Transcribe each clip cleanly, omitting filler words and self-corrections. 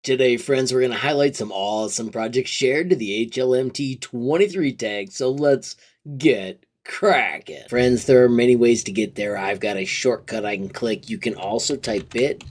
Today, friends, we're going to highlight some awesome projects shared to the HLMT23 tag, so let's get cracking. Friends, there are many ways to get there. I've got a shortcut I can click. You can also type bit.ly/new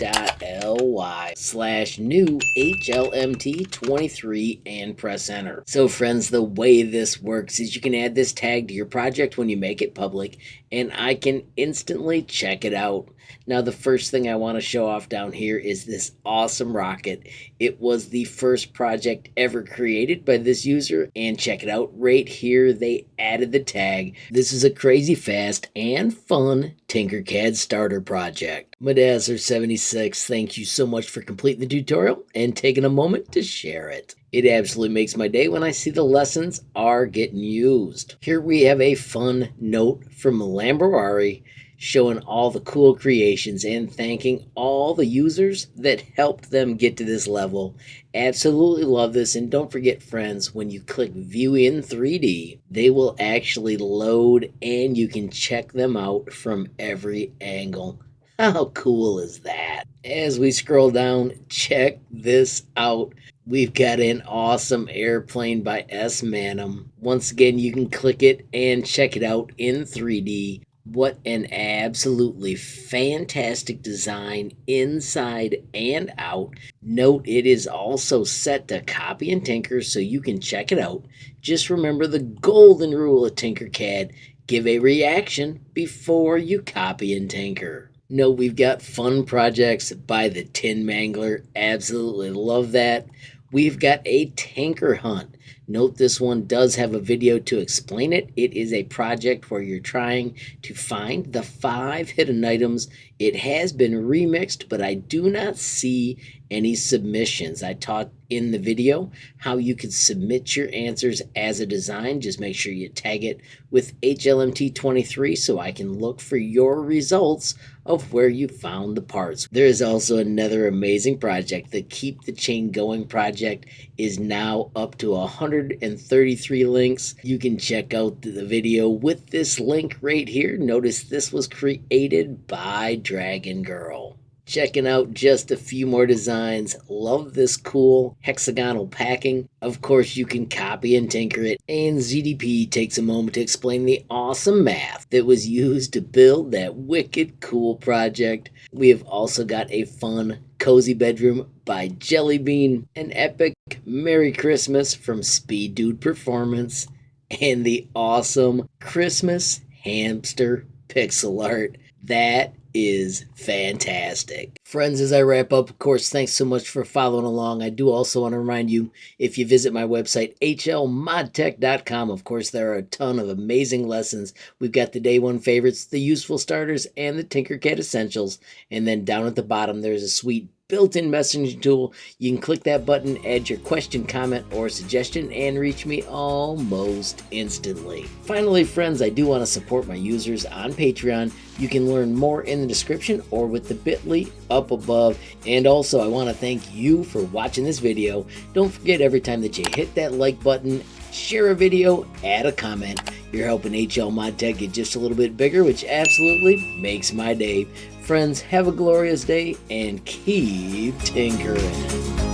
HLMT23 and press enter. So friends, the way this works is you can add this tag to your project when you make it public, and I can instantly check it out. Now, the first thing I want to show off down here is this awesome rocket. It was the first project ever created by this user, and check it out right here. They added the tag. This is a crazy fast and fun Tinkercad starter project. Madazzer76, thank you so much for completing the tutorial and taking a moment to share it. It absolutely makes my day when I see the lessons are getting used. Here we have a fun note from Lamborghini showing all the cool creations and thanking all the users that helped them get to this level. Absolutely love this, and don't forget, friends, when you click view in 3D, they will actually load and you can check them out from every angle. How cool is that? As we scroll down, check this out. We've got an awesome airplane by S. Manum. Once again, you can click it and check it out in 3D. What an absolutely fantastic design inside and out. Note it is also set to copy and tinker, so you can check it out. Just remember the golden rule of Tinkercad: give a reaction before you copy and tinker. Note we've got fun projects by the Tin Mangler. Absolutely love that. We've got a Tinker Hunt. Note this one does have a video to explain it. It is a project where you're trying to find the 5 hidden items. It has been remixed, but I do not see any submissions. I taught in the video how you could submit your answers as a design. Just make sure you tag it with HLMT23 so I can look for your results of where you found the parts. There is also another amazing project. The Keep the Chain Going project is now up to 133 links. You can check out the video with this link right here. Notice this was created by Dragon Girl. Checking out just a few more designs. Love this cool hexagonal packing. Of course, you can copy and tinker it. And ZDP takes a moment to explain the awesome math that was used to build that wicked cool project. We have also got a fun cozy bedroom by Jellybean, an epic Merry Christmas from Speed Dude Performance, and the awesome Christmas hamster pixel art. That is fantastic. Friends, as I wrap up, of course, thanks so much for following along. I do also want to remind you, if you visit my website, HLModTech.com, of course, there are a ton of amazing lessons. We've got the day one favorites, the useful starters, and the Tinkercad essentials. And then down at the bottom, there's a sweet built-in messaging tool. You can click that button, add your question, comment, or suggestion, and reach me almost instantly. Finally, friends, I do want to support my users on Patreon. You can learn more in the description or with the bit.ly up above. And also, I want to thank you for watching this video. Don't forget, every time that you hit that like button, share a video, add a comment, you're helping HLModTech get just a little bit bigger, which absolutely makes my day. Friends, have a glorious day and keep tinkering.